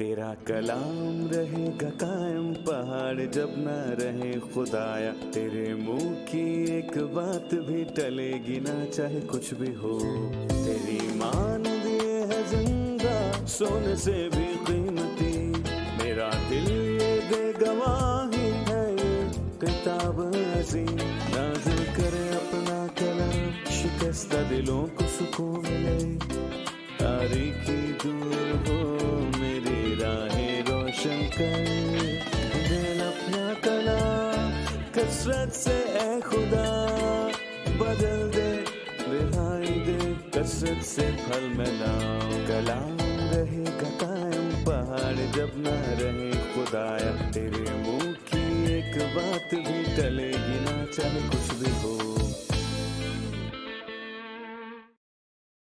तेरा कलाम रहेगा कायम पहाड़ जब ना रहे खुदाया, तेरे मुंह की एक बात भी टलेगी ना चाहे कुछ भी हो। तेरी मान दिए है जिंदा सोने से भी कीमती, मेरा दिल ये दे गवाही है ये किताब अजीम। नाज़िल करे अपना कलाम, शिकस्ता दिलों को सुकून मिले, तारीकी दूर हो मेरी राहें रोशन कर। दिल अपना कलाम कसरत से ए खुदा बदल दे, रिहाई दे कसरत से फल मिलाओ। कलाम रहेगा कायम पहाड़ जब ना रहे खुदाया, तेरे मुंह की एक बात भी टलेगी ना चाहे कुछ भी हो।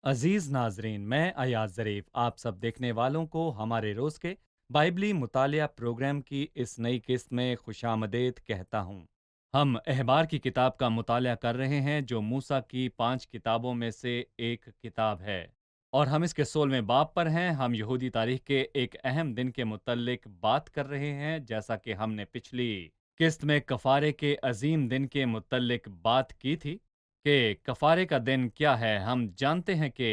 अजीज नाजरीन, मैं अयाज ज़रीफ आप सब देखने वालों को हमारे रोज़ के बाइबली मुतालिया प्रोग्राम की इस नई किस्त में खुशामदीद कहता हूँ। हम अहबार की किताब का मुतालिया कर रहे हैं जो मूसा की 5 किताबों में से एक किताब है, और हम इसके 16वें बाब पर हैं। हम यहूदी तारीख के एक अहम दिन के मुतल्लिक बात कर रहे हैं, जैसा कि हमने पिछली किस्त में कफ़ारे के अजीम दिन के मुतल्लिक बात की थी कि कफारे का दिन क्या है। हम जानते हैं कि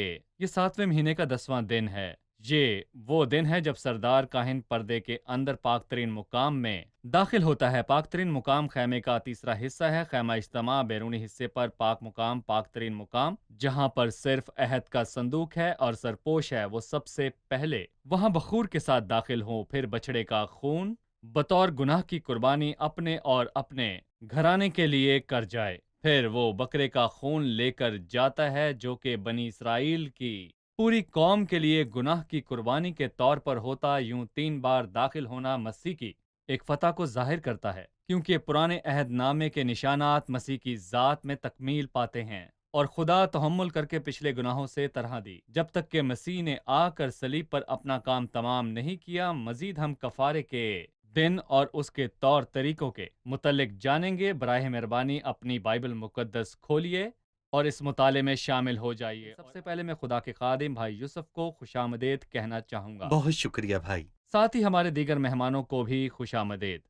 ये 7वें महीने का 10वां दिन है। ये वो दिन है जब सरदार काहिन पर्दे के अंदर पाक तरीन मुकाम में दाखिल होता है। पाक तरीन मुकाम खैमे का तीसरा हिस्सा है। खैमा इज्तिमा बैरूनी हिस्से पर पाक मुकाम, पाक तरीन मुकाम जहाँ पर सिर्फ अहद का संदूक है और सरपोश है, वो सबसे पहले वहाँ बखूर के साथ दाखिल हो, फिर बछड़े का खून बतौर गुनाह की कुर्बानी अपने और अपने घराने के लिए कर जाए। फिर वो बकरे का खून लेकर जाता है जो कि बनी इसराइल की पूरी कौम के लिए गुनाह की कुर्बानी के तौर पर होता। यूं 3 बार दाखिल होना मसीह की एक फतह को जाहिर करता है, क्योंकि पुराने अहद नामे के निशानात मसीह की ज़ात में तकमील पाते हैं और खुदा तहम्मुल करके पिछले गुनाहों से तरह दी जब तक कि मसीह ने आकर सलीब पर अपना काम तमाम नहीं किया। मजीद हम कफारे के दिन और उसके तौर तरीकों के मुतल्लिक जानेंगे। बराह मेहरबानी अपनी बाइबल मुकद्दस खोलिए और इस मुताले में शामिल हो जाइए। सबसे पहले मैं खुदा के खादिम भाई यूसुफ को खुशामदीद कहना चाहूँगा। बहुत शुक्रिया भाई। साथ ही हमारे दीगर मेहमानों को भी खुशामदीद।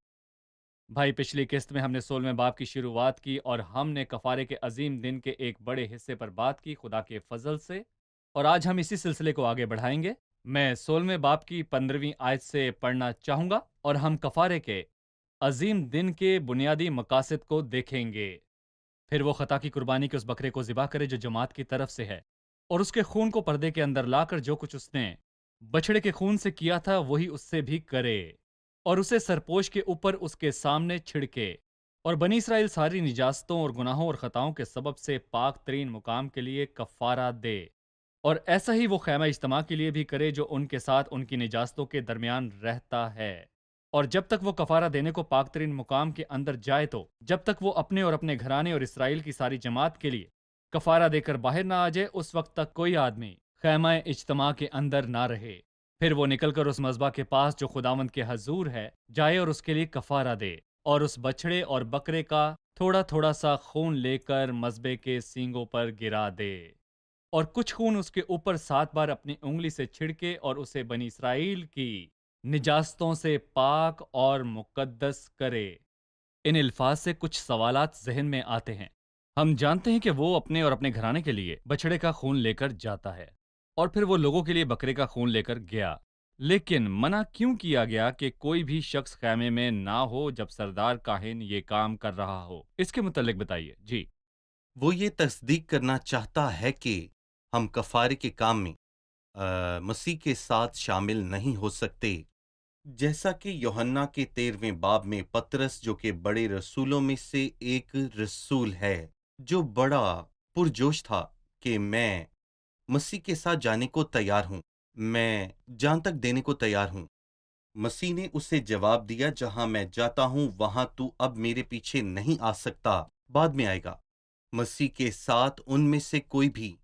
भाई, पिछली किस्त में हमने 16वें बाब की शुरुआत की और हमने कफारे के अजीम दिन के एक बड़े हिस्से पर बात की खुदा के फजल से, और आज हम इसी सिलसिले को आगे बढ़ाएंगे। मैं 16वें बाब की 15वीं आयत से पढ़ना चाहूँगा और हम कफारे के अजीम दिन के बुनियादी मकासद को देखेंगे। फिर वो खता की कुर्बानी के उस बकरे को ज़िबा करे जो जमात की तरफ से है, और उसके खून को पर्दे के अंदर लाकर जो कुछ उसने बछड़े के खून से किया था वही उससे भी करे, और उसे सरपोश के ऊपर उसके सामने छिड़के, और बनी इसराइल सारी निजास्तों और गुनाहों और खताओं के सबब से पाक तरीन मुकाम के लिए कफ़ारा दे। और ऐसा ही वो खैमा इज्तिमा के लिए भी करे जो उनके साथ उनकी निजास्तों के दरमियान रहता है। और जब तक वो कफारा देने को पाक तरीन मुकाम के अंदर जाए, तो जब तक वो अपने और अपने घराने और इसराइल की सारी जमात के लिए कफारा देकर बाहर ना आ जाए, उस वक्त तक कोई आदमी खैमा इज्तिमा के अंदर ना रहे। फिर वो निकलकर उस मज़बा के पास जो खुदावंद के हजूर है जाए और उसके लिए कफारा दे, और उस बछड़े और बकरे का थोड़ा थोड़ा सा खून लेकर मज़बे के सींगों पर गिरा दे, और कुछ खून उसके ऊपर 7 बार अपनी उंगली से छिड़के, और उसे बनी इसराइल की निजास्तों से पाक और मुकद्दस करे। इन अल्फाज से कुछ सवालात जहन में आते हैं। हम जानते हैं कि वो अपने और अपने घराने के लिए बछड़े का खून लेकर जाता है, और फिर वो लोगों के लिए बकरे का खून लेकर गया। लेकिन मना क्यों किया गया कि कोई भी शख्स खैमे में ना हो जब सरदार काहिन ये काम कर रहा हो? इसके मुतालिक बताइए जी। वो ये तस्दीक करना चाहता है कि हम कफारे के काम में मसीह के साथ शामिल नहीं हो सकते। जैसा कि यूहन्ना के 13वें बाब में पतरस, जो कि बड़े रसूलों में से एक रसूल है, जो बड़ा पुरजोश था कि मैं मसीह के साथ जाने को तैयार हूँ, मैं जान तक देने को तैयार हूँ। मसीह ने उसे जवाब दिया, जहां मैं जाता हूँ वहां तू अब मेरे पीछे नहीं आ सकता, बाद में आएगा। मसीह के साथ उनमें से कोई भी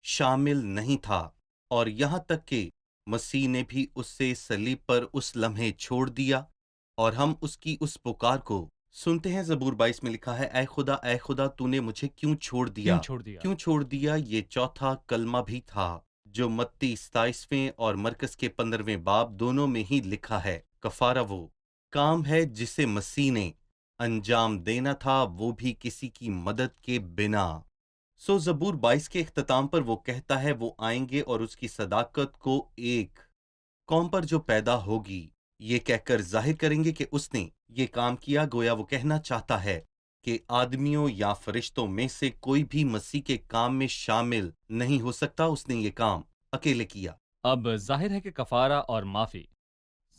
शामिल नहीं था, और यहां तक कि मसीह ने भी उससे सलीब पर उस लम्हे छोड़ दिया। और हम उसकी उस पुकार को सुनते हैं। ज़बूर 22 में लिखा है, ऐ खुदा तूने मुझे क्यों छोड़ दिया? क्यों छोड़ दिया? क्यों छोड़ दिया? ये चौथा कलमा भी था जो मत्ती 27वें और मरकस के 15वें बाब दोनों में ही लिखा है। कफारा वो काम है जिसे मसीह ने अंजाम देना था, वो भी किसी की मदद के बिना। सो जबूर 22 के इख्तिताम पर वो कहता है वो आएंगे और उसकी सदाकत को एक कौम पर जो पैदा होगी ये कहकर जाहिर करेंगे कि उसने ये काम किया। गोया वो कहना चाहता है कि आदमियों या फरिश्तों में से कोई भी मसीह के काम में शामिल नहीं हो सकता, उसने ये काम अकेले किया। अब जाहिर है कि कफारा और माफी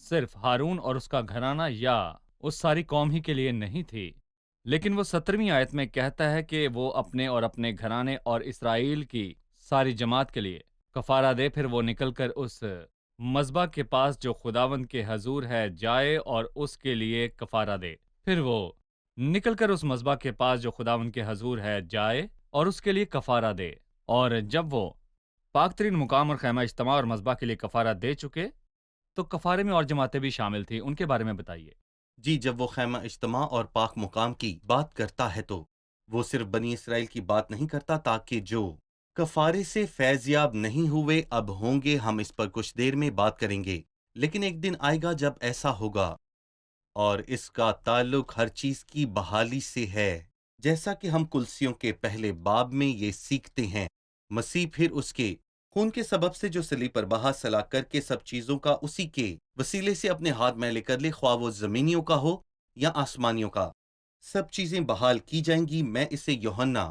सिर्फ हारून और उसका घराना या उस सारी कौम ही के लिए नहीं थी, लेकिन वो 17वीं आयत में कहता है कि वो अपने और अपने घराने और इसराइल की सारी जमात के लिए कफारा दे। फिर वो निकलकर उस मज़बा के पास जो खुदावंद के हजूर है जाए और उसके लिए कफारा दे। फिर वो निकलकर उस मज़बा के पास जो खुदावंद के हजूर है जाए और उसके लिए कफारा दे। और जब वो पाकतरीन मुकाम और खैमा इज्तिमा और मज़बा के लिए कफारा दे चुके तो कफारे में और जमातें भी शामिल थी, उनके बारे में बताइए। जी, जब वो खैमा इज्तिमा और पाक मुकाम की बात करता है तो वो सिर्फ बनी इसराइल की बात नहीं करता, ताकि जो कफारे से फैज़याब नहीं हुए अब होंगे। हम इस पर कुछ देर में बात करेंगे, लेकिन एक दिन आएगा जब ऐसा होगा और इसका ताल्लुक हर चीज की बहाली से है। जैसा कि हम कुलसियों के पहले बाब में ये सीखते हैं, मसीह फिर उसके खून के सबब से जो सलीब पर बहा सला करके सब चीजों का उसी के वसीले से अपने हाथ में लेकर ले, ख्वाह वो जमीनियों का हो या आसमानियों का, सब चीजें बहाल की जाएंगी। मैं इसे यूहन्ना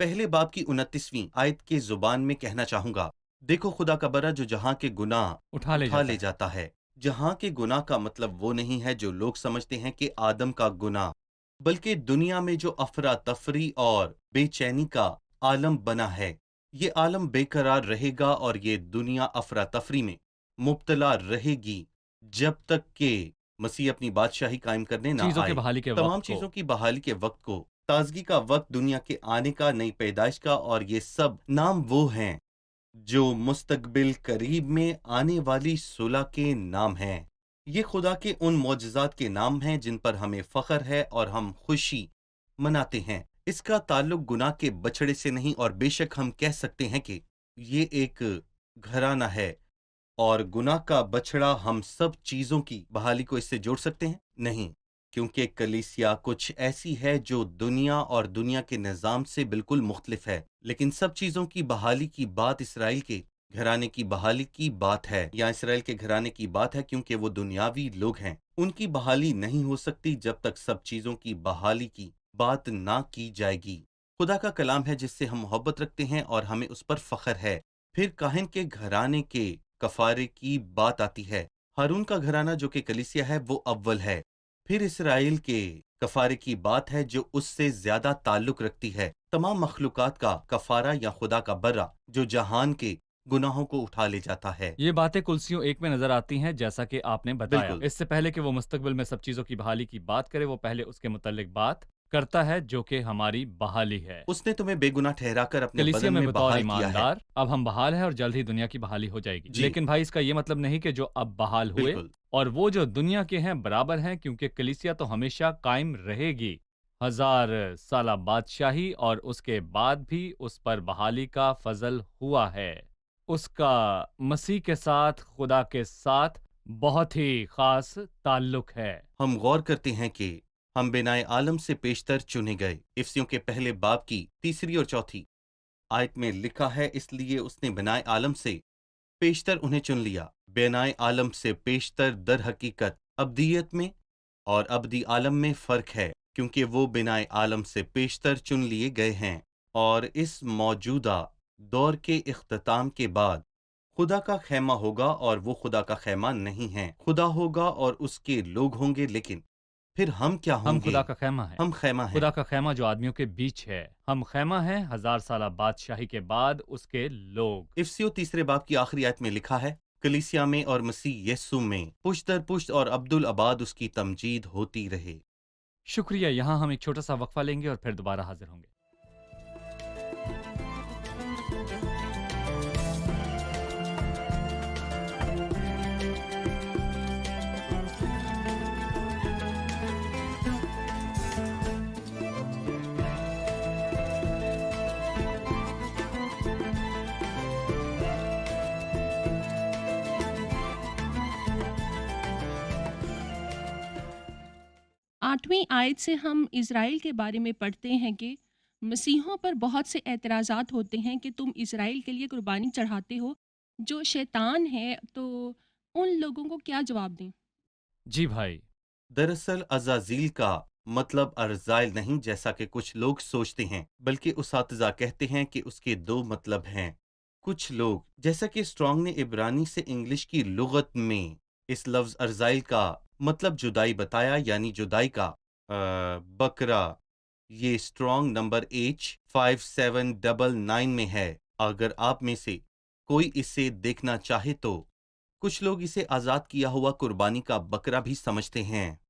पहले बाब की 29वीं आयत के जुबान में कहना चाहूंगा। देखो, खुदा का बरा जो जहां के गुनाह उठा ले उठा जाता ले है। जाता है। जहां के गुनाह का मतलब वो नहीं है जो लोग समझते हैं कि आदम का गुनाह, बल्कि दुनिया में जो अफरा तफरी और बेचैनी का आलम बना है। ये आलम बेकरार रहेगा और ये दुनिया अफरा तफरी में मुब्तला रहेगी जब तक कि मसीह अपनी बादशाही कायम करने ना चीजों के आए। बहाली के तमाम वक्त को चीजों की बहाली के वक्त को, ताजगी का वक्त, दुनिया के आने का, नई पैदाइश का, और ये सब नाम वो हैं जो मुस्तकबिल करीब में आने वाली सुलह के नाम हैं। ये खुदा के उन मौजज़ात के नाम हैं जिन पर हमें फख्र है और हम खुशी मनाते हैं। इसका ताल्लुक गुनाह के बछड़े से नहीं, और बेशक हम कह सकते हैं कि ये एक घराना है और गुनाह का बछड़ा हम सब चीजों की बहाली को इससे जोड़ सकते हैं? नहीं, क्योंकि कलीसिया कुछ ऐसी है जो दुनिया और दुनिया के निज़ाम से बिल्कुल मुख्तलिफ है। लेकिन सब चीजों की बहाली की बात इसराइल के घराने की बहाली की बात है, या इसराइल के घराने की बात है, क्योंकि वो दुनियावी लोग हैं। उनकी बहाली नहीं हो सकती जब तक सब चीजों की बहाली की बात ना की जाएगी। खुदा का कलाम है जिससे हम मोहब्बत रखते हैं और हमें उस पर फख्र है। फिर काहिन के घराने के कफारे की बात आती है। हारून का घराना जो कि कलीसिया है वो अव्वल है। फिर इसराइल के कफारे की बात है जो उससे ज्यादा ताल्लुक रखती है। तमाम मखलूकात का कफारा या खुदा का बर्रा जो जहान के गुनाहों को उठा ले जाता है। ये बातें कुलसियों 1 में नजर आती हैं, जैसा कि आपने बताया। बिल्कुल। इससे पहले कि वो मुस्तकबिल में सब चीजों की बहाली की बात करे, वो पहले उसके मुतल्लिक बात करता है जो कि हमारी बहाली है। उसने तुम्हें बेगुनाह ठहराकर अपने कलीसिया बदन में में बतौर बहाल किया है। ईमानदार अब हम बहाल है और जल्द ही दुनिया की बहाली हो जाएगी। जी। लेकिन भाई, इसका ये मतलब नहीं कि जो अब बहाल हुए बिल्कुल। और वो जो दुनिया के हैं बराबर हैं, क्योंकि कलीसिया तो हमेशा कायम रहेगी। 1000 साला बादशाही और उसके बाद भी उस पर बहाली का फजल हुआ है। उसका मसीह के साथ, खुदा के साथ बहुत ही खास ताल्लुक है। हम गौर करते हैं कि हम बिनाए आलम से पेशतर चुने गए। इफ्सियों के पहले बाब की 3री और 4थी आयत में लिखा है, इसलिए उसने बिनाए आलम से पेशतर उन्हें चुन लिया। बिनाए आलम से पेशतर दर हकीकत अब्दियत में और अब्दी आलम में फ़र्क है, क्योंकि वो बिनाए आलम से पेशतर चुन लिए गए हैं और इस मौजूदा दौर के इख्तिताम के बाद खुदा का खैमा होगा और वो खुदा का खैमा नहीं है। खुदा होगा और उसके लोग होंगे, लेकिन फिर हम क्या हम होंगे? खुदा का खैमा है। हम खैमा हैं। खुदा का खैमा जो आदमियों के बीच है। हम खैमा हैं 1000 साला बादशाही के बाद उसके लोग। इफ्सियों 3रे बाब की आखिरी आयत में लिखा है, कलीसिया में और मसीह यस्सु में पुश्त दर पुश्त और अब्दुल अबाद उसकी तमजीद होती रहे। शुक्रिया। यहाँ हम एक छोटा सा वक्फा लेंगे और फिर दोबारा हाजिर होंगे। 8वीं आयत से हम इज़राइल के बारे में पढ़ते हैं कि मसीहों पर बहुत से एतराज़ात होते हैं कि तुम इज़राइल के लिए कुर्बानी चढ़ाते हो, जो शैतान है, तो उन लोगों को क्या जवाब दें? जी भाई। दरअसल अज़ाज़ील का मतलब अर्ज़ाइल नहीं जैसा कि कुछ लोग सोचते हैं, बल्कि उसातिज़ा कहते हैं कि उसके दो मतलब हैं। कुछ लोग, जैसा कि स्ट्रॉन्ग ने इब्रानी से इंग्लिश की लुगत में इस लफ्ज़ अर्ज़ाइल का मतलब जुदाई बताया, यानी जुदाई का बकरा। ये स्ट्रॉन्ग नंबर H5799 में है। अगर आप में से कोई इसे देखना चाहे तो कुछ लोग इसे आज़ाद किया हुआ कुर्बानी का बकरा भी समझते हैं।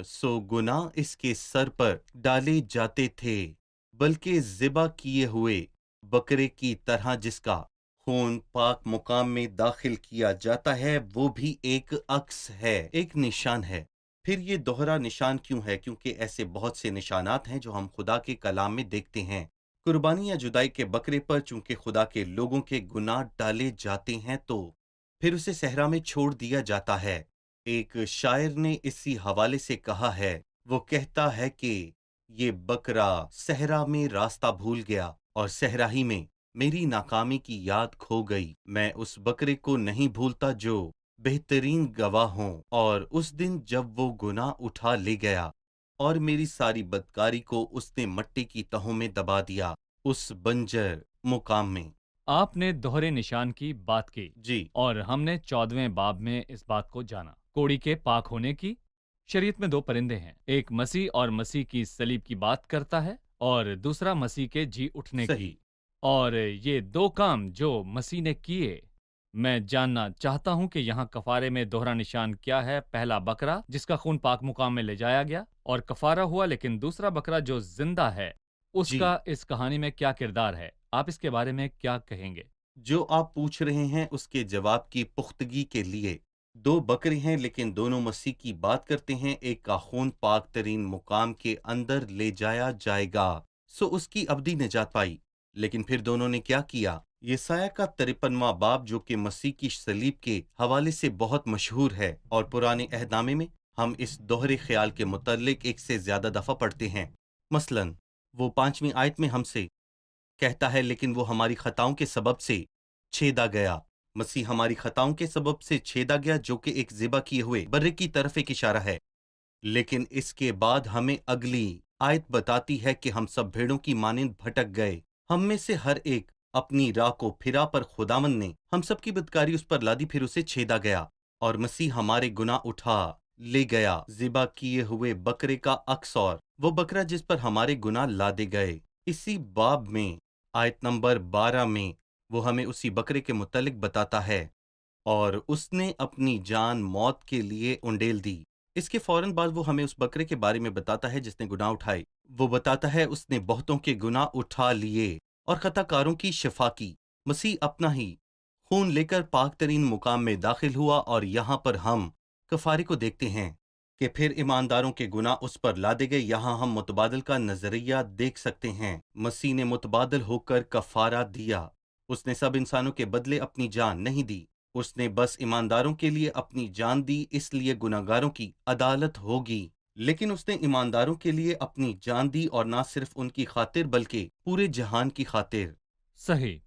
सो गुनाह इसके सर पर डाले जाते थे, बल्कि ज़िबा किए हुए बकरे की तरह जिसका खून पाक मुकाम में दाखिल किया जाता है, वो भी एक अक्स है, एक निशान है। फिर ये दोहरा निशान क्यों है? क्योंकि ऐसे बहुत से निशानात हैं जो हम खुदा के कलाम में देखते हैं। कुर्बानी या जुदाई के बकरे पर चूंकि खुदा के लोगों के गुनाह डाले जाते हैं, तो फिर उसे सहरा में छोड़ दिया जाता है। एक शायर ने इसी हवाले से कहा है, वो कहता है कि ये बकरा सहरा में रास्ता भूल गया और सहरा ही में मेरी नाकामी की याद खो गई। मैं उस बकरे को नहीं भूलता जो बेहतरीन गवाह हों, और उस दिन जब वो गुनाह उठा ले गया और मेरी सारी बदकारी को उसने मट्टी की तहों में दबा दिया, उस बंजर मुकाम में। आपने दोहरे निशान की बात की जी। और हमने 14वें बाब में इस बात को जाना। कोड़ी के पाक होने की। शरीयत में दो परिंदे हैं, एक मसीह और मसीह की सलीब की बात करता है और दूसरा मसीह के जी उठने की। सही। और ये दो काम जो मसीह ने किए, मैं जानना चाहता हूं कि यहाँ कफारे में दोहरा निशान क्या है। पहला बकरा जिसका खून पाक मुकाम में ले जाया गया और कफारा हुआ, लेकिन दूसरा बकरा जो जिंदा है, जी। उसका इस कहानी में क्या किरदार है? आप इसके बारे में क्या कहेंगे? जो आप पूछ रहे हैं उसके जवाब की पुख्तगी के लिए, दो बकरे हैं लेकिन दोनों मसीह की बात करते हैं। एक का खून पाक तरीन मुकाम के अंदर ले जाया जाएगा, सो उसकी अब्दी निजात पाई। लेकिन फिर दोनों ने क्या किया? यसाया का 53वां बाब, जो कि मसीह की सलीब के हवाले से बहुत मशहूर है, और पुराने अहदनामे में हम इस दोहरे ख्याल के मुतल्लिक एक से ज्यादा दफा पढ़ते हैं। मसलन वो 5वीं आयत में हमसे कहता है, लेकिन वो हमारी खताओं के सबब से छेदा गया। मसीह हमारी खताओं के सबब से छेदा गया, जो कि एक ज़िबा किए हुए बर्रे की तरफ एक इशारा है। लेकिन इसके बाद हमें अगली आयत बताती है कि हम सब भेड़ों की मानिंद भटक गए, हम में से हर एक अपनी राह को फिरा, पर खुदावन ने हम सब की बदकारी उस पर लादी, फिर उसे छेदा गया और मसीह हमारे गुनाह उठा ले गया, ज़िबा किए हुए बकरे का अक्स, और वो बकरा जिस पर हमारे गुनाह लादे गए। इसी बाब में आयत नंबर 12 में वो हमें उसी बकरे के मुतल्लिक बताता है, और उसने अपनी जान मौत के लिए उंडेल दी। इसके फौरन बाद वो हमें उस बकरे के बारे में बताता है जिसने गुनाह उठाए। वो बताता है उसने बहुतों के गुनाह उठा लिए और खताकारों की शिफा की। मसीह अपना ही खून लेकर पाक तरीन मुकाम में दाखिल हुआ, और यहाँ पर हम कफारे को देखते हैं कि फिर ईमानदारों के गुनाह उस पर लादे गए। यहाँ हम मुतबादल का नजरिया देख सकते हैं। मसीह ने मुतबादल होकर कफारा दिया। उसने सब इंसानों के बदले अपनी जान नहीं दी, उसने बस ईमानदारों के लिए अपनी जान दी, इसलिए गुनाहगारों की अदालत होगी। लेकिन उसने ईमानदारों के लिए अपनी जान दी, और ना सिर्फ उनकी खातिर बल्कि पूरे जहान की खातिर। सही।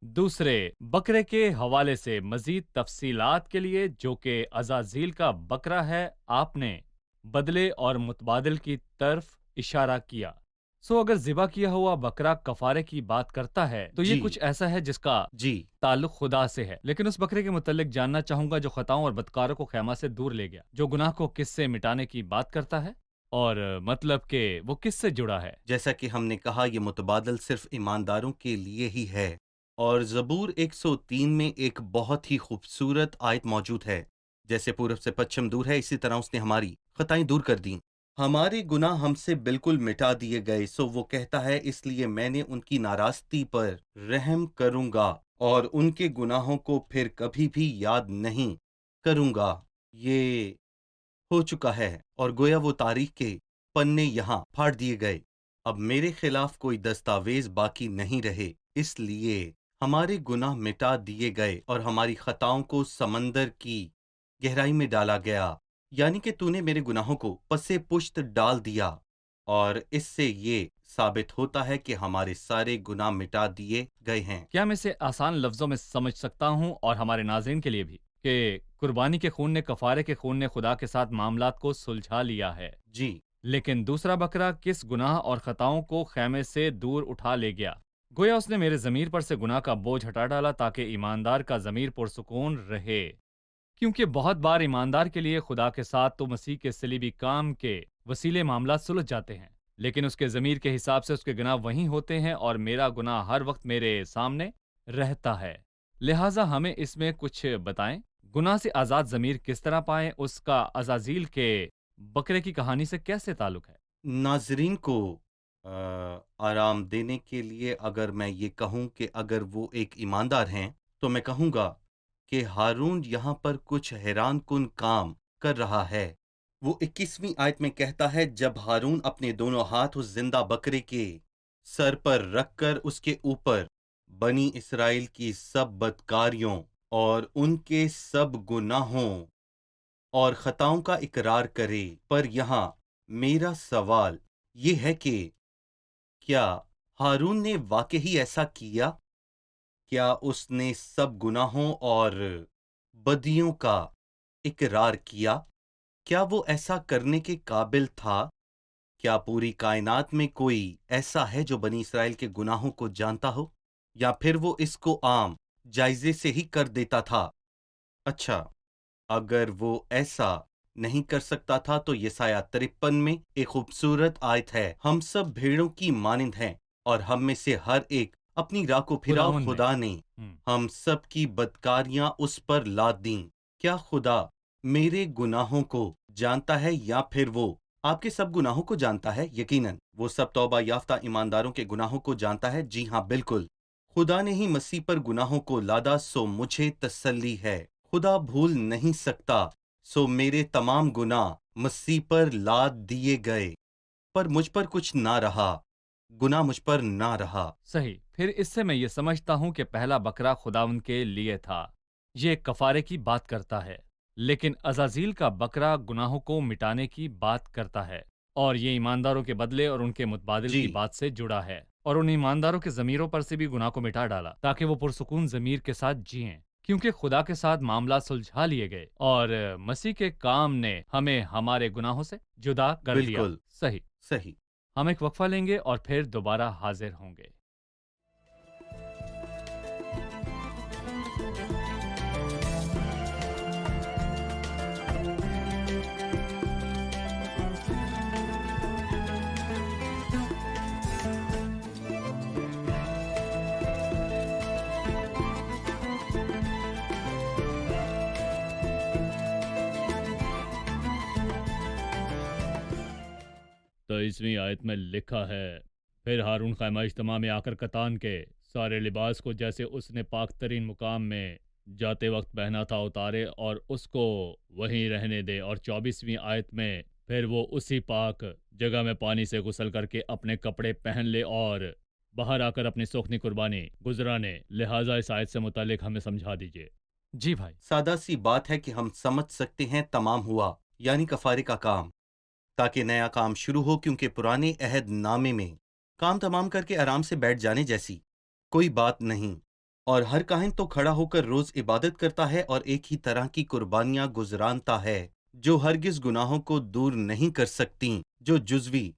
दूसरे बकरे के हवाले से मजीद तफसीलात के लिए, जो कि अज़ाज़ील का बकरा है, आपने बदले और मुतबादल की तरफ इशारा किया। सो अगर ज़िबा किया हुआ बकरा कफारे की बात करता है, तो ये जी। कुछ ऐसा है जिसका जी। ताल्लुक खुदा से है। लेकिन उस बकरे के मुतल्लिक जानना चाहूंगा जो खताओं और बदकारों को खैमा से दूर ले गया, जो गुनाह को किससे मिटाने की बात करता है, और मतलब कि वो किससे जुड़ा है? जैसा कि हमने कहा, ये मुतबादल सिर्फ ईमानदारों के लिए ही है, और ज़बूर 103 में एक बहुत ही खूबसूरत आयत मौजूद है। जैसे पूरब से पश्चिम दूर है, इसी तरह उसने हमारी खताएं दूर कर दी, हमारे गुनाह हमसे बिल्कुल मिटा दिए गए। सो वो कहता है, इसलिए मैंने उनकी नाराज़गी पर रहम करूंगा और उनके गुनाहों को फिर कभी भी याद नहीं करूंगा। ये हो चुका है, और गोया वो तारीख के पन्ने यहाँ फाड़ दिए गए। अब मेरे खिलाफ कोई दस्तावेज बाकी नहीं रहे, इसलिए हमारे गुनाह मिटा दिए गए और हमारी खताओं को समंदर की गहराई में डाला गया। یعنی کہ تو نے میرے گناہوں کو پسے پشت ڈال دیا، اور اس سے یہ ثابت ہوتا ہے کہ ہمارے سارے گناہ مٹا دیے گئے ہیں۔ کیا میں اسے آسان لفظوں میں سمجھ سکتا ہوں، اور ہمارے ناظرین کے لیے بھی، کہ قربانی کے خون نے، کفارے کے خون نے خدا کے ساتھ معاملات کو سلجھا لیا ہے، جی، لیکن دوسرا بکرا کس گناہ اور خطاؤں کو خیمے سے دور اٹھا لے گیا؟ گویا اس نے میرے ضمیر پر سے گناہ کا بوجھ ہٹا ڈالا تاکہ ایماندار کا ضمیر پرسکون رہے، کیونکہ بہت بار ایماندار کے لیے خدا کے ساتھ تو مسیح کے صلیبی کام کے وسیلے معاملات سلجھ جاتے ہیں، لیکن اس کے ضمیر کے حساب سے اس کے گناہ وہیں ہوتے ہیں، اور میرا گناہ ہر وقت میرے سامنے رہتا ہے۔ لہٰذا ہمیں اس میں کچھ بتائیں، گناہ سے آزاد ضمیر کس طرح پائیں؟ اس کا عزازیل کے بکرے کی کہانی سے کیسے تعلق ہے؟ ناظرین کو آرام دینے کے لیے اگر میں یہ کہوں کہ اگر وہ ایک ایماندار ہیں، تو میں کہوں گا کہ ہارون یہاں پر کچھ حیران کن کام کر رہا ہے۔ وہ 21ویں آیت میں کہتا ہے، جب ہارون اپنے دونوں ہاتھ اس زندہ بکرے کے سر پر رکھ کر اس کے اوپر بنی اسرائیل کی سب بدکاریوں اور ان کے سب گناہوں اور خطاؤں کا اقرار کرے۔ پر یہاں میرا سوال یہ ہے کہ کیا ہارون نے واقعی ایسا کیا؟ کیا اس نے سب گناہوں اور بدیوں کا اقرار کیا؟ کیا وہ ایسا کرنے کے قابل تھا؟ کیا پوری کائنات میں کوئی ایسا ہے جو بنی اسرائیل کے گناہوں کو جانتا ہو؟ یا پھر وہ اس کو عام جائزے سے ہی کر دیتا تھا؟ اچھا، اگر وہ ایسا نہیں کر سکتا تھا تو یسایہ 53 میں ایک خوبصورت آیت ہے، ہم سب بھیڑوں کی مانند ہیں اور ہم میں سے ہر ایک اپنی راہ کو پھرا، اور خداوند نے خدا نے ہم سب کی بدکاریاں اس پر لاد دیں۔ کیا خدا میرے گناہوں کو جانتا ہے، یا پھر وہ آپ کے سب گناہوں کو جانتا ہے؟ یقیناً وہ سب توبہ یافتہ ایمانداروں کے گناہوں کو جانتا ہے۔ جی ہاں، بالکل، خدا نے ہی مسیح پر گناہوں کو لادا، سو مجھے تسلی ہے۔ خدا بھول نہیں سکتا، سو میرے تمام گناہ مسیح پر لاد دیے گئے، پر مجھ پر کچھ نہ رہا، گناہ مجھ پر نہ رہا۔ صحیح۔ پھر اس سے میں یہ سمجھتا ہوں کہ پہلا بکرا خداوند کے لیے تھا، یہ کفارے کی بات کرتا ہے، لیکن عزازیل کا بکرا گناہوں کو مٹانے کی بات کرتا ہے، اور یہ ایمانداروں کے بدلے اور ان کے متبادل جی، کی بات سے جڑا ہے، اور ان ایمانداروں کے ضمیروں پر سے بھی گناہ کو مٹا ڈالا تاکہ وہ پرسکون ضمیر کے ساتھ جئیں، کیونکہ خدا کے ساتھ معاملات سلجھا لیے گئے، اور مسیح کے کام نے ہمیں ہمارے گناہوں سے جدا کر دیا۔ بالکل صحیح۔ صحیح۔ ہم ایک وقفہ لیں گے اور پھر دوبارہ حاضر ہوں گے۔ تو 21ویں آیت میں لکھا ہے، پھر ہارون خیمہ اجتماع میں آ کر کتان کے سارے لباس کو جیسے اس نے پاک ترین مقام میں جاتے وقت پہنا تھا اتارے اور اس کو وہیں رہنے دے، اور 24ویں آیت میں پھر وہ اسی پاک جگہ میں پانی سے غسل کر کے اپنے کپڑے پہن لے اور باہر آ کر اپنی سوختنی قربانی گزرانے۔ لہٰذا اس آیت سے متعلق ہمیں سمجھا دیجئے۔ جی بھائی۔ سادہ سی بات ہے کہ ہم سمجھ سکتے ہیں تمام ہوا، یعنی کفارے کا کام، تاکہ نیا کام شروع ہو، کیونکہ پرانے عہد نامے میں کام تمام کر کے آرام سے بیٹھ جانے جیسی کوئی بات نہیں، اور ہر کاہن تو کھڑا ہو کر روز عبادت کرتا ہے اور ایک ہی طرح کی قربانیاں گزرانتا ہے جو ہرگز گناہوں کو دور نہیں کر سکتی، جو جزوی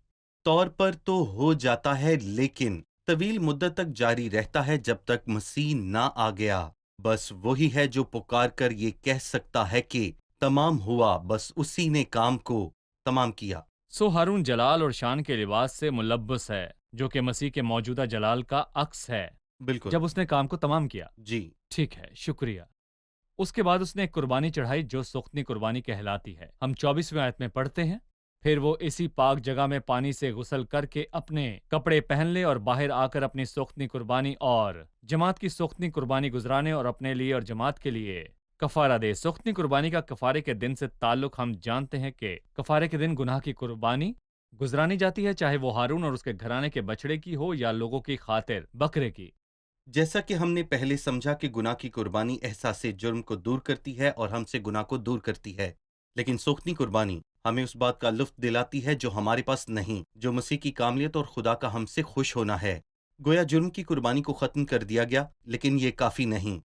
طور پر تو ہو جاتا ہے لیکن طویل مدت تک جاری رہتا ہے جب تک مسیح نہ آ گیا۔ بس وہی ہے جو پکار کر یہ کہہ سکتا ہے کہ تمام ہوا، بس اسی نے کام کو تمام کیا۔ سو ہارون جلال اور شان کے لباس سے ملبس ہے، جو کہ مسیح کے موجودہ جلال کا عکس ہے، بالکل، جب اس نے کام کو تمام کیا۔ جی، ٹھیک ہے، شکریہ۔ اس کے بعد اس نے ایک قربانی چڑھائی جو سختنی قربانی کہلاتی ہے۔ ہم 24ویں آیت میں پڑھتے ہیں، پھر وہ اسی پاک جگہ میں پانی سے غسل کر کے اپنے کپڑے پہن لے اور باہر آ کر اپنی سختنی قربانی اور جماعت کی سختنی قربانی گزرانے اور اپنے لیے اور جماعت کے لیے کفارہ دے۔ سختنی قربانی کا کفارے کے دن سے تعلق ہم جانتے ہیں کہ کفارے کے دن گناہ کی قربانی گزرانی جاتی ہے، چاہے وہ ہارون اور اس کے گھرانے کے بچڑے کی ہو یا لوگوں کی خاطر بکرے کی۔ جیسا کہ ہم نے پہلے سمجھا کہ گناہ کی قربانی احساس جرم کو دور کرتی ہے اور ہم سے گناہ کو دور کرتی ہے، لیکن سوختنی قربانی ہمیں اس بات کا لطف دلاتی ہے جو ہمارے پاس نہیں، جو مسیح کی کاملیت اور خدا کا ہم سے خوش ہونا ہے۔ گویا جرم کی قربانی کو ختم کر دیا گیا، لیکن یہ کافی نہیں۔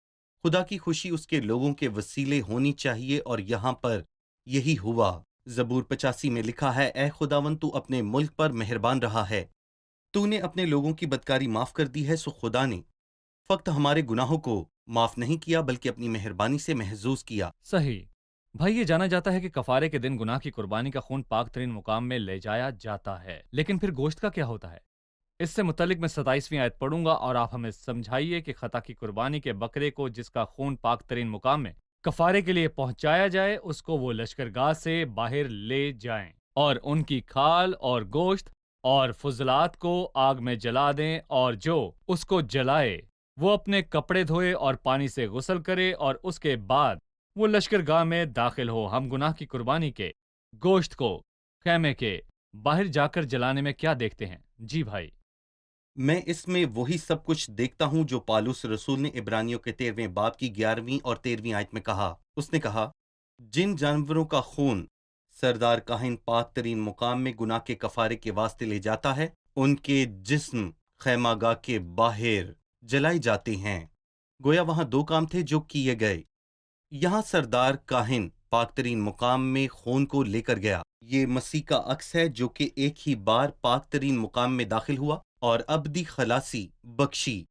خدا کی خوشی اس کے لوگوں کے وسیلے ہونی چاہیے، اور یہاں پر یہی ہوا۔ زبور 85 میں لکھا ہے، اے خداوند تو اپنے ملک پر مہربان رہا ہے، تو نے اپنے لوگوں کی بدکاری معاف کر دی ہے۔ سو خدا نے فقط ہمارے گناہوں کو معاف نہیں کیا بلکہ اپنی مہربانی سے محظوظ کیا۔ صحیح بھائی، یہ جانا جاتا ہے کہ کفارے کے دن گناہ کی قربانی کا خون پاک ترین مقام میں لے جایا جاتا ہے، لیکن پھر گوشت کا کیا ہوتا ہے؟ اس سے متعلق میں 27ویں آیت پڑھوں گا، اور آپ ہمیں سمجھائیے کہ خطا کی قربانی کے بکرے کو جس کا خون پاک ترین مقام میں کفارے کے لیے پہنچایا جائے، اس کو وہ لشکرگاہ سے باہر لے جائیں، اور ان کی کھال اور گوشت اور فضلات کو آگ میں جلا دیں، اور جو اس کو جلائے وہ اپنے کپڑے دھوئے اور پانی سے غسل کرے، اور اس کے بعد وہ لشکرگاہ میں داخل ہو۔ ہم گناہ کی قربانی کے گوشت کو خیمے کے باہر جا کر جلانے میں کیا دیکھتے ہیں؟ جی بھائی۔ میں اس میں وہی سب کچھ دیکھتا ہوں جو پالوس رسول نے عبرانیوں کے 13ویں باب کی 11ویں اور 13ویں آیت میں کہا۔ اس نے کہا، جن جانوروں کا خون سردار کاہن پاک ترین مقام میں گناہ کے کفارے کے واسطے لے جاتا ہے، ان کے جسم خیمہ گاہ کے باہر جلائے جاتے ہیں۔ گویا وہاں دو کام تھے جو کیے گئے۔ یہاں سردار کاہن پاک ترین مقام میں خون کو لے کر گیا۔ یہ مسیح کا عکس ہے جو کہ ایک ہی بار پاک ترین مقام میں داخل ہوا اور ابدی خلاصی بخشی۔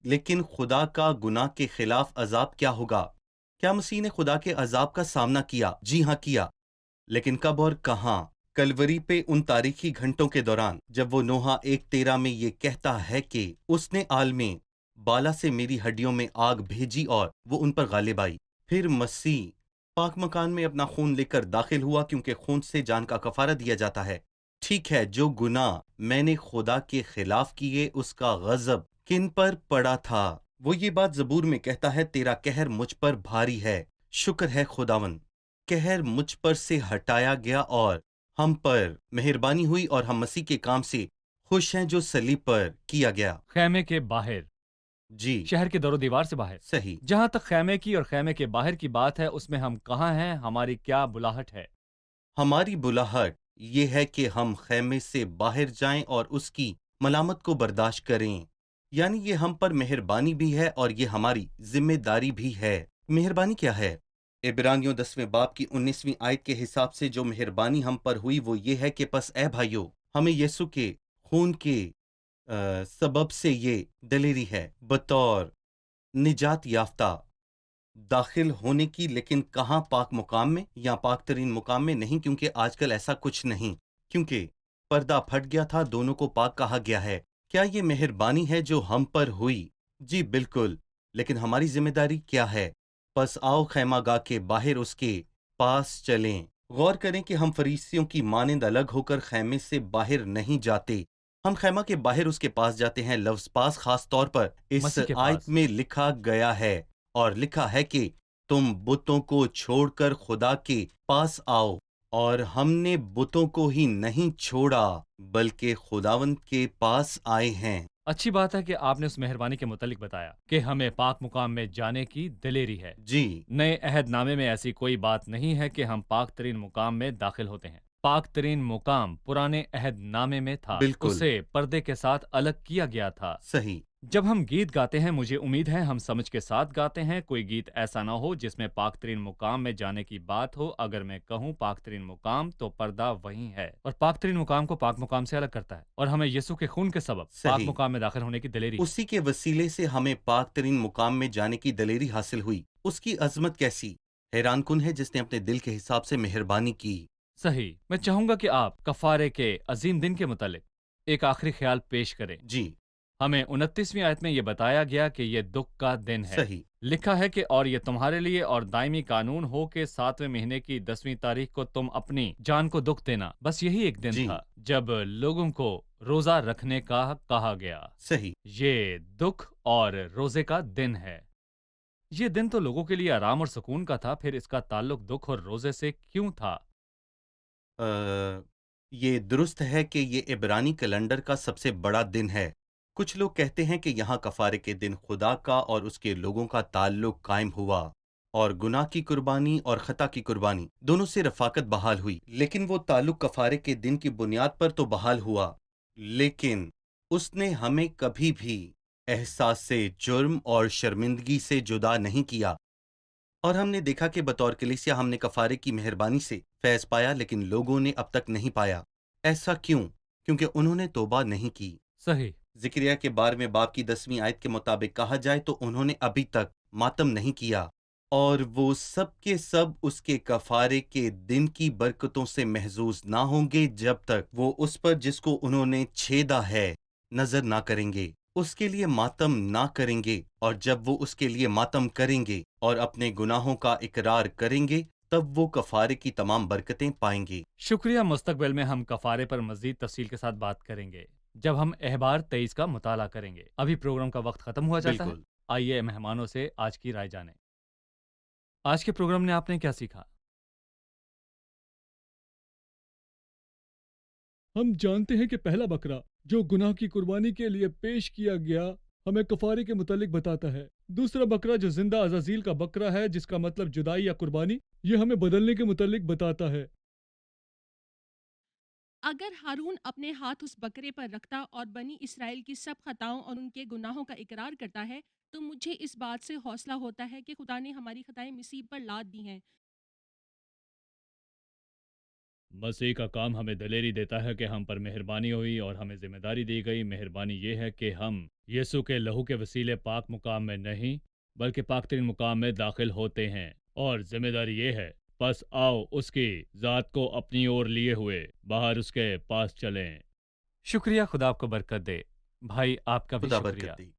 لیکن خدا کا گناہ کے خلاف عذاب کیا ہوگا؟ کیا مسیح نے خدا کے عذاب کا سامنا کیا؟ جی ہاں کیا، لیکن کب اور کہاں؟ کلوری پہ ان تاریخی گھنٹوں کے دوران جب وہ نوحہ 1:13 میں یہ کہتا ہے کہ اس نے عالمیں بالا سے میری ہڈیوں میں آگ بھیجی اور وہ ان پر غالب آئی۔ پھر مسیح پاک مکان میں اپنا خون لے کر داخل ہوا، کیونکہ خون سے جان کا کفارہ دیا جاتا ہے۔ ٹھیک ہے، جو گناہ میں نے خدا کے خلاف کیے اس کا غضب کن پر پڑا تھا؟ وہ یہ بات زبور میں کہتا ہے، تیرا قہر مجھ پر بھاری ہے۔ شکر ہے خداوند، قہر مجھ پر سے ہٹایا گیا اور ہم پر مہربانی ہوئی، اور ہم مسیح کے کام سے خوش ہیں جو صلیب پر کیا گیا۔ خیمے کے باہر، جی شہر کے در و دیوار سے باہر۔ صحیح۔ جہاں تک خیمے کی اور خیمے کے باہر کی بات ہے، اس میں ہم کہاں ہیں؟ ہماری کیا بلاہٹ ہے؟ ہماری بلاہٹ یہ ہے کہ ہم خیمے سے باہر جائیں اور اس کی ملامت کو برداشت کریں، یعنی یہ ہم پر مہربانی بھی ہے اور یہ ہماری ذمہ داری بھی ہے۔ مہربانی کیا ہے؟ عبرانیوں 10ویں باب کی 19ویں آیت کے حساب سے جو مہربانی ہم پر ہوئی وہ یہ ہے کہ پس اے بھائیو، ہمیں یسوع کے خون کے سبب سے یہ دلیری ہے بطور نجات یافتہ داخل ہونے کی، لیکن کہاں؟ پاک مقام میں یا پاک ترین مقام میں نہیں، کیونکہ آج کل ایسا کچھ نہیں، کیونکہ پردہ پھٹ گیا تھا، دونوں کو پاک کہا گیا ہے۔ کیا یہ مہربانی ہے جو ہم پر ہوئی؟ جی بالکل، لیکن ہماری ذمہ داری کیا ہے؟ پس آؤ خیمہ گاہ کے باہر اس کے پاس چلیں۔ غور کریں کہ ہم فریسیوں کی مانند الگ ہو کر خیمے سے باہر نہیں جاتے، ہم خیمہ کے باہر اس کے پاس جاتے ہیں۔ لفظ پاس خاص طور پر اس مسیح کے آیت پاس۔ میں لکھا گیا ہے، اور لکھا ہے کہ تم بتوں کو چھوڑ کر خدا کے پاس آؤ، اور ہم نے بتوں کو ہی نہیں چھوڑا بلکہ خداوند کے پاس آئے ہیں۔ اچھی بات ہے کہ آپ نے اس مہربانی کے متعلق بتایا کہ ہمیں پاک مقام میں جانے کی دلیری ہے۔ جی نئے عہد نامے میں ایسی کوئی بات نہیں ہے کہ ہم پاک ترین مقام میں داخل ہوتے ہیں۔ پاک ترین مقام پرانے عہد نامے میں تھا، بالکل اسے پردے کے ساتھ الگ کیا گیا تھا۔ صحیح۔ جب ہم گیت گاتے ہیں، مجھے امید ہے ہم سمجھ کے ساتھ گاتے ہیں۔ کوئی گیت ایسا نہ ہو جس میں پاک ترین مقام میں جانے کی بات ہو۔ اگر میں کہوں پاک ترین مقام تو پردہ وہیں ہے، اور پاک ترین مقام کو پاک مقام سے الگ کرتا ہے، اور ہمیں یسوع کے خون کے سبب پاک صحیح۔ مقام میں داخل ہونے کی دلیری ہے۔ اسی کے وسیلے سے ہمیں پاک ترین مقام میں جانے کی دلیری حاصل ہوئی۔ اس کی عظمت کیسی حیران کن ہے، جس نے اپنے دل کے حساب سے مہربانی کی۔ صحیح۔ میں چاہوں گا کہ آپ کفارے کے عظیم دن کے متعلق ایک آخری خیال پیش کریں۔ جی ہمیں 29ویں آیت میں یہ بتایا گیا کہ یہ دکھ کا دن ہے۔ صحیح۔ لکھا ہے کہ اور یہ تمہارے لیے اور دائمی قانون ہو کہ 7ویں مہینے کی 10ویں تاریخ کو تم اپنی جان کو دکھ دینا۔ بس یہی ایک دن جی تھا جب لوگوں کو روزہ رکھنے کا کہا گیا۔ صحیح۔ یہ دکھ اور روزے کا دن ہے۔ یہ دن تو لوگوں کے لیے آرام اور سکون کا تھا، پھر اس کا تعلق دکھ اور روزے سے کیوں تھا؟ یہ درست ہے کہ یہ عبرانی کیلنڈر کا سب سے بڑا دن ہے۔ کچھ لوگ کہتے ہیں کہ یہاں کفارے کے دن خدا کا اور اس کے لوگوں کا تعلق قائم ہوا۔ اور گناہ کی قربانی اور خطا کی قربانی دونوں سے رفاقت بحال ہوئی، لیکن وہ تعلق کفارے کے دن کی بنیاد پر تو بحال ہوا، لیکن اس نے ہمیں کبھی بھی احساس سے جرم اور شرمندگی سے جدا نہیں کیا۔ اور ہم نے دیکھا کہ بطور کلیسیا ہم نے کفارے کی مہربانی سے فیض پایا، لیکن لوگوں نے اب تک نہیں پایا۔ ایسا کیوں؟ کیونکہ انہوں نے توبہ نہیں کی۔ صحیح۔ زکریا کے 12ویں باب کی 10ویں آیت کے مطابق کہا جائے تو انہوں نے ابھی تک ماتم نہیں کیا، اور وہ سب کے سب اس کے کفارے کے دن کی برکتوں سے محظوظ نہ ہوں گے جب تک وہ اس پر جس کو انہوں نے چھیدا ہے نظر نہ کریں گے، اس کے لیے ماتم نہ کریں گے، اور جب وہ اس کے لیے ماتم کریں گے اور اپنے گناہوں کا اقرار کریں گے تب وہ کفارے کی تمام برکتیں پائیں گے۔ شکریہ۔ مستقبل میں ہم کفارے پر مزید تفصیل کے ساتھ بات کریں گے جب ہم احبار 23 کا مطالعہ کریں گے۔ ابھی پروگرام کا وقت ختم ہوا جاتا ہے۔ بالکل۔ آئیے مہمانوں سے آج کی رائے جانیں۔ آج کے پروگرام نے آپ نے کیا سیکھا؟ ہم جانتے ہیں کہ پہلا بکرا جو گناہ کی قربانی کے لیے پیش کیا گیا ہمیں کفارے کے متعلق بتاتا ہے۔ دوسرا بکرا جو زندہ عزازیل کا بکرا ہے جس کا مطلب جدائی یا قربانی، یہ ہمیں بدلنے کے متعلق بتاتا ہے۔ اگر ہارون اپنے ہاتھ اس بکرے پر رکھتا اور بنی اسرائیل کی سب خطاؤں اور ان کے گناہوں کا اقرار کرتا ہے تو مجھے اس بات سے حوصلہ ہوتا ہے کہ خدا نے ہماری خطائیں مسیح پر لاد دی ہیں۔ مسیح کا کام ہمیں دلیری دیتا ہے کہ ہم پر مہربانی ہوئی اور ہمیں ذمہ داری دی گئی۔ مہربانی یہ ہے کہ ہم یسوع کے لہو کے وسیلے پاک مقام میں نہیں بلکہ پاک ترین مقام میں داخل ہوتے ہیں، اور ذمہ داری یہ ہے پس آؤ اس کی ذات کو اپنی اور لیے ہوئے باہر اس کے پاس چلیں۔ شکریہ، خدا آپ کو برکت دے۔ بھائی آپ کا بھی خدا شکریہ۔ برکت دی۔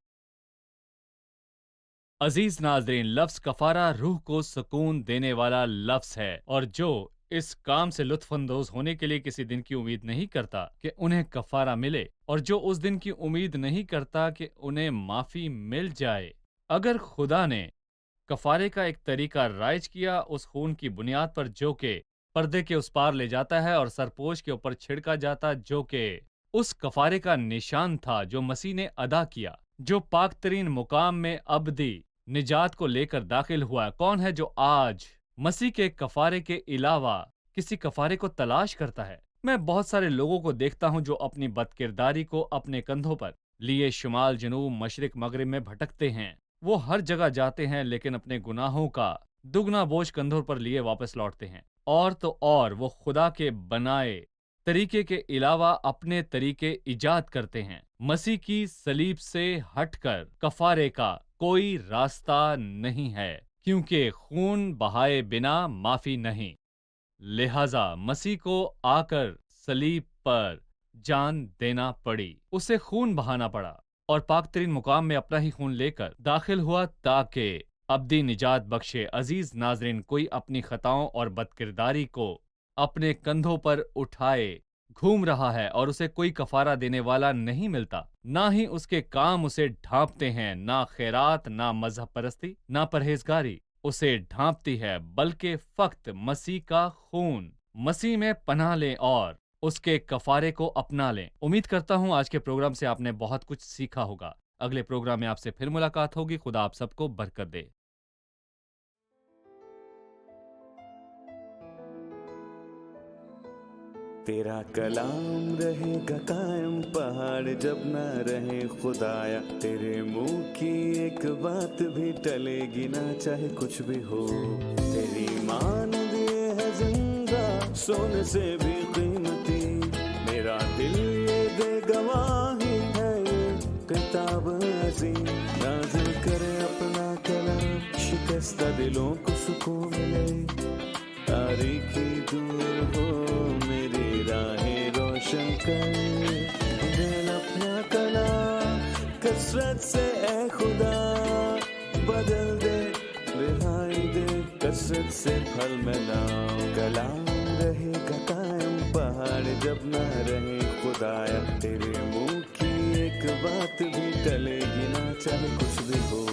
عزیز ناظرین، لفظ کفارہ روح کو سکون دینے والا لفظ ہے، اور جو اس کام سے لطف اندوز ہونے کے لیے کسی دن کی امید نہیں کرتا کہ انہیں کفارہ ملے، اور جو اس دن کی امید نہیں کرتا کہ انہیں معافی مل جائے، اگر خدا نے کفارے کا ایک طریقہ رائج کیا اس خون کی بنیاد پر جو کہ پردے کے اس پار لے جاتا ہے اور سرپوش کے اوپر چھڑکا جاتا جو کہ اس کفارے کا نشان تھا جو مسیح نے ادا کیا، جو پاک ترین مقام میں ابدی نجات کو لے کر داخل ہوا، کون ہے جو آج مسیح کے کفارے کے علاوہ کسی کفارے کو تلاش کرتا ہے؟ میں بہت سارے لوگوں کو دیکھتا ہوں جو اپنی بدکرداری کو اپنے کندھوں پر لیے شمال جنوب مشرق مغرب میں بھٹکتے ہیں۔ وہ ہر جگہ جاتے ہیں لیکن اپنے گناہوں کا دگنا بوجھ کندھوں پر لیے واپس لوٹتے ہیں، اور تو اور وہ خدا کے بنائے طریقے کے علاوہ اپنے طریقے ایجاد کرتے ہیں۔ مسیح کی صلیب سے ہٹ کر کفارے کا کوئی راستہ نہیں ہے، کیونکہ خون بہائے بنا معافی نہیں۔ لہذا مسیح کو آ کر صلیب پر جان دینا پڑی، اسے خون بہانا پڑا، اور پاک ترین مقام میں اپنا ہی خون لے کر داخل ہوا تاکہ ابدی نجات بخشے۔ عزیز ناظرین، کوئی اپنی خطاؤں اور بدکرداری کو اپنے کندھوں پر اٹھائے گھوم رہا ہے اور اسے کوئی کفارہ دینے والا نہیں ملتا، نہ ہی اس کے کام اسے ڈھانپتے ہیں، نہ خیرات، نہ مذہب پرستی، نہ پرہیزگاری اسے ڈھانپتی ہے، بلکہ فقط مسیح کا خون۔ مسیح میں پناہ لیں اور اس کے کفارے کو اپنا لیں۔ امید کرتا ہوں آج کے پروگرام سے آپ نے بہت کچھ سیکھا ہوگا۔ اگلے پروگرام میں آپ سے پھر ملاقات ہوگی۔ خدا آپ سب کو برکت دے۔ تیرا کلام رہے گا قائم پہاڑ جب نہ رہے خدایا، تیرے منہ کی ایک بات بھی ٹلے گی نہ چاہے کچھ بھی ہو، تیری مانند یہ ہے زندہ سونے سے بھی قیمتی، میرا دل یہ دے گواہی ہے یہ کتاب عظیم، نازل کرے اپنا کلام شکستہ دلوں کو سکون ملے، تاریکی دور ہو میری راہیں روشن کر، دل اپنا کلام کثرت سے اے خدا بدل دے، رہائی دے کثرت سے پھل ملاؤ، کلام رہے گا قائم پہاڑ جب نہ رہے خدایا، تیرے منہ کی ایک بات بھی ٹلے گی نہ چاہے کچھ بھی ہو۔